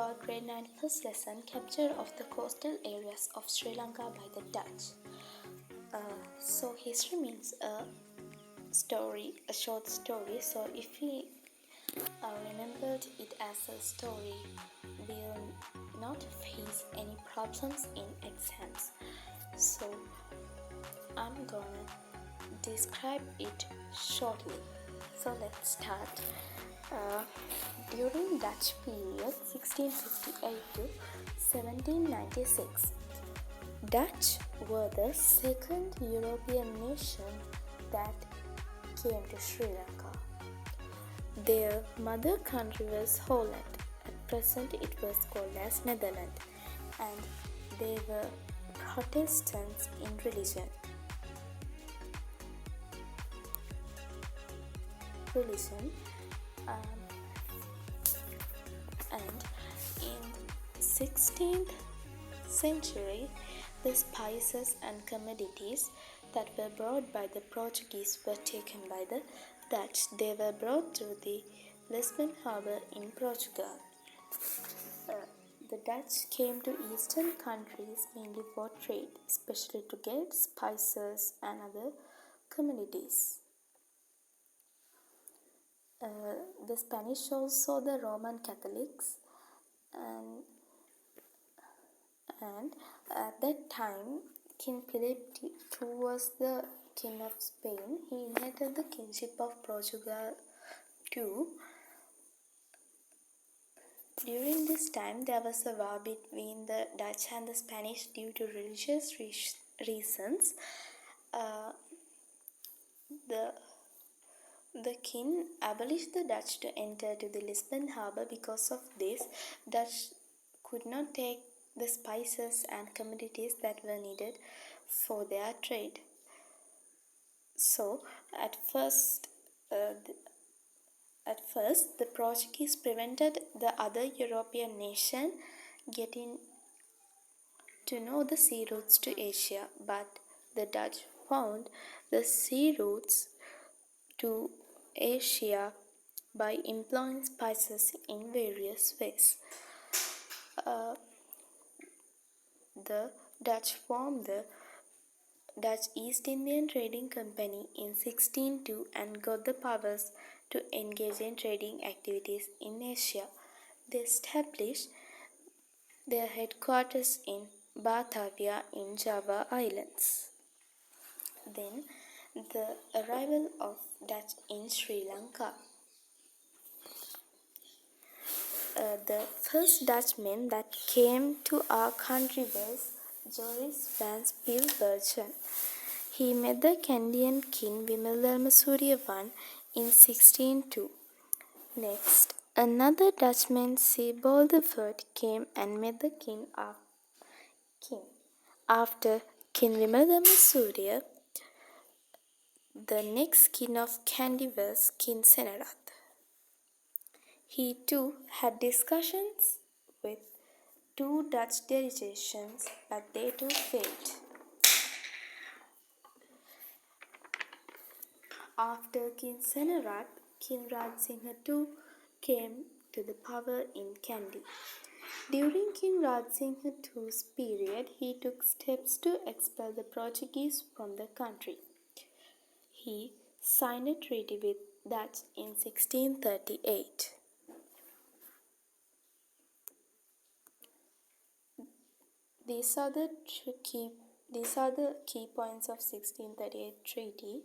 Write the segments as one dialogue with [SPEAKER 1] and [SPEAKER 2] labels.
[SPEAKER 1] our grade 9 first lesson, capture of the coastal areas of Sri Lanka by the Dutch. So history means a story, a short story. So if we remembered it as a story, we'll not face any problems in exams. So I'm gonna describe it shortly. So let's start. During Dutch period 1658 to 1796, Dutch were the second European nation that came to Sri Lanka. Their mother country was Holland. At present it was called as Netherlands, and they were Protestants in religion. And in 16th century, the spices and commodities that were brought by the Portuguese were taken by the Dutch. They were brought through the Lisbon harbour in Portugal. The Dutch came to eastern countries mainly for trade, especially to get spices and other commodities. The Spanish also the Roman Catholics, and at that time King Philip II was the king of Spain. He inherited the kingship of Portugal too. During this time there was a war between the Dutch and the Spanish due to religious reasons. The king abolished the Dutch to enter to the Lisbon harbour. Because of this, Dutch could not take the spices and commodities that were needed for their trade. So, at first, the Portuguese prevented the other European nation getting to know the sea routes to Asia, but the Dutch found the sea routes to Asia by employing spices in various ways. The Dutch formed the Dutch East Indian Trading Company in 1602 and got the powers to engage in trading activities in Asia. They established their headquarters in Batavia in Java Islands. Then the arrival of Dutch in Sri Lanka. The first Dutchman that came to our country was Joris van Spielbergen. He met the Canadian king Wilhelm I in 1602. Next, another Dutchman, Sebald I, came and met the king. After King Wilhelm I, the next king of Kandy was King Senarath. He too had discussions with two Dutch delegations, but they too failed. After King Senarath, King Rajsingha II came to the power in Kandy. During King Rajsingha II's period, he took steps to expel the Portuguese from the country. He signed a treaty with Dutch in 1638. These are the key points of 1638 treaty.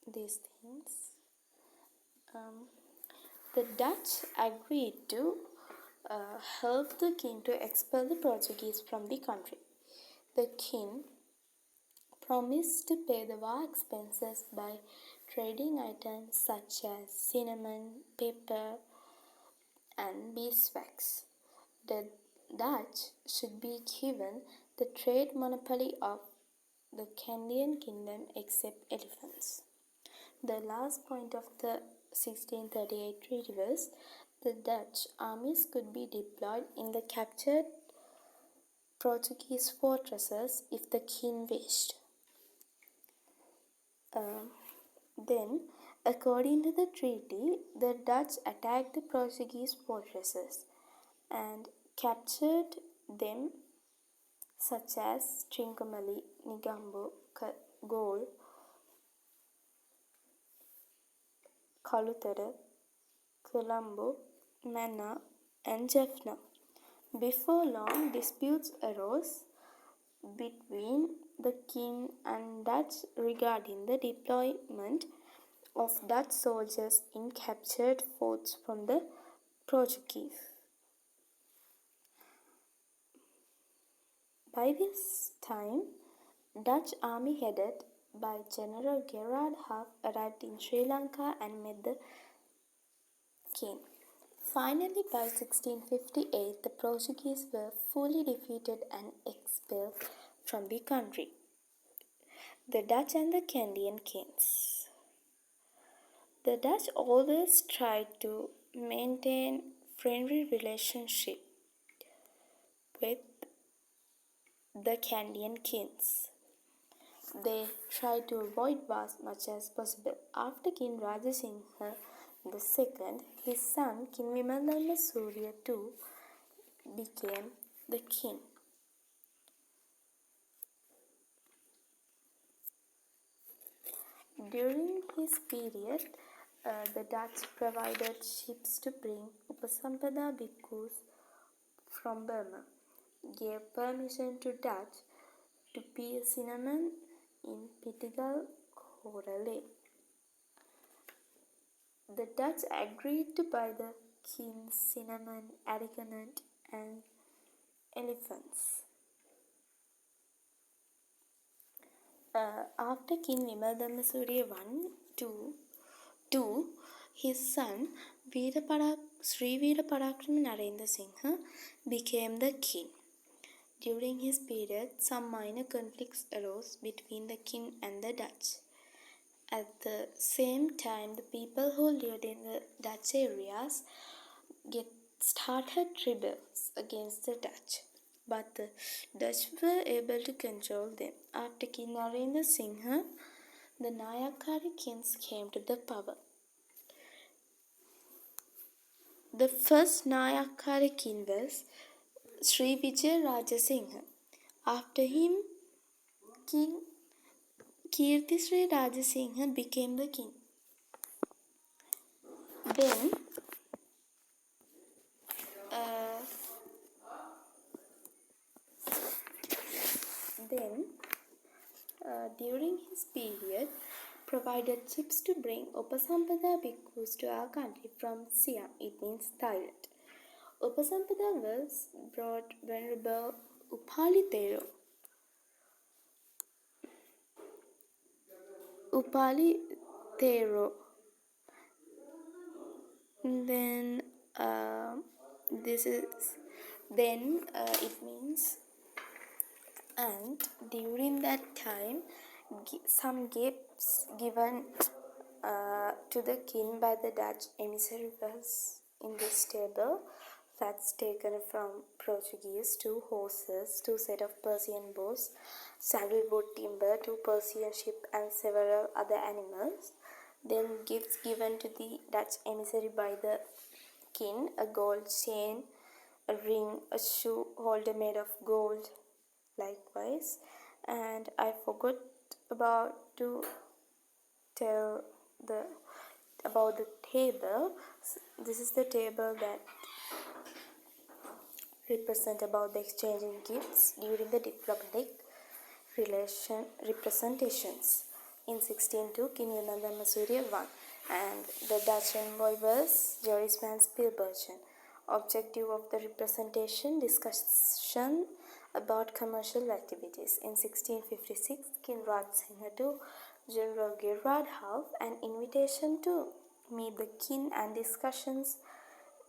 [SPEAKER 1] These things. The Dutch agreed to help the king to expel the Portuguese from the country. The king promised to pay the war expenses by trading items such as cinnamon, pepper, and beeswax. The Dutch should be given the trade monopoly of the Canadian kingdom except elephants. The last point of the 1638 treaty was the Dutch armies could be deployed in the captured Portuguese fortresses if the king wished. Then According to the treaty, the Dutch attacked the Portuguese fortresses and captured them, such as Trincomalee, Negombo, Galle, Kaluthara, Colombo, Manna, and Jaffna. Before long, disputes arose between the king and Dutch regarding the deployment of Dutch soldiers in captured forts from the Portuguese. By this time, Dutch army headed by General Gerard Howe arrived in Sri Lanka and met the king. Finally, by 1658, the Portuguese were fully defeated and expelled from the country. The Dutch and the Canadian kings. The Dutch always tried to maintain friendly relationship with the Canadian kings. They tried to avoid war as much as possible. After King Rajasingha II, his son King Vimaladhamma Surya II became the king. During his period, the Dutch provided ships to bring Upasampada bhikkhus from Burma, gave permission to Dutch to peel cinnamon in Pittigal, Korale. The Dutch agreed to buy the king's cinnamon, arrogant, and elephants. After King Vimaladhamma Surya II, his son Sri Veera Parakrama Narendra Singha became the king. During his period, some minor conflicts arose between the king and the Dutch. At the same time, the people who lived in the Dutch areas started rebels against the Dutch, but the Dutch were able to control them. After King Narendra Singha, the Nayakari kings came to the power. The first Nayakari king was Sri Vijaya Rajasingha. After him, King Kirtisri Rajasingha became the king. Then, during his period, provided ships to bring Upasampada bhikkhus to our country from Siam, it means Thailand. Upasampada was brought Venerable Upali Thero. Then it means, and during that time some gifts given to the king by the Dutch emissary was in this table. Fats taken from Portuguese, 2 horses, 2 set of Persian bows, saddlewood timber, 2 Persian sheep, and several other animals. Then gifts given to the Dutch emissary by the king: a gold chain, a ring, a shoe holder made of gold, likewise. And I forgot to tell about the table. This is the table that represent about the exchanging gifts during the diplomatic representations. In 1602, King Vimaladhamma Surya won, and the Dutch envoy was Joris van Spielbergen. Objective of the representation: discussion about commercial activities. In 1656, King Rajasingha II, General Gerard Howe, an invitation to meet the king and discussions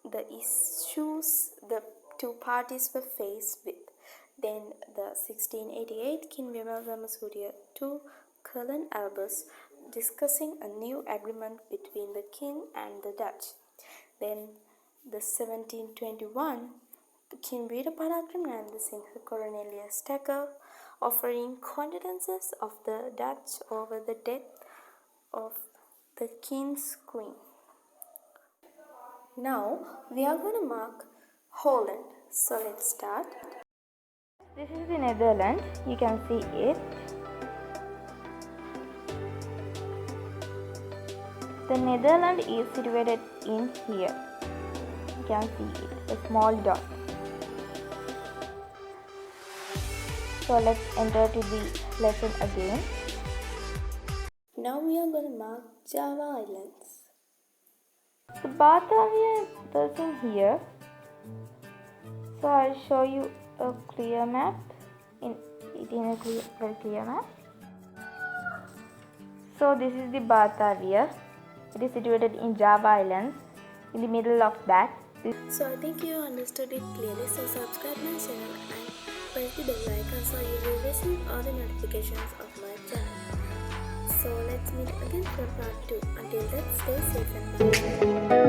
[SPEAKER 1] the issues the 2 parties were faced with. Then the 1688 King Vimaladhamma Surya II, Colonel Albus, discussing a new agreement between the king and the Dutch. Then the 1721 King Veera Parakrama Narendra Singha, Cornelius Tackle, offering condolences of the Dutch over the death of the king's queen. Now we are going to mark Holland. So let's start.
[SPEAKER 2] This is the Netherlands. You can see it. The Netherlands is situated in here. You can see it, a small dot. So let's enter to the lesson again.
[SPEAKER 1] Now we are going to mark Java Islands.
[SPEAKER 2] The Batavia is in here. So I'll show you a clear map. Very clear map. So this is the Batavia. It is situated in Java Islands. In the middle of that.
[SPEAKER 1] So I think you understood it clearly. So subscribe my channel and press the bell icon so you will receive all the notifications of my channel. So let's meet again for part 2. Until then, stay safe and bye.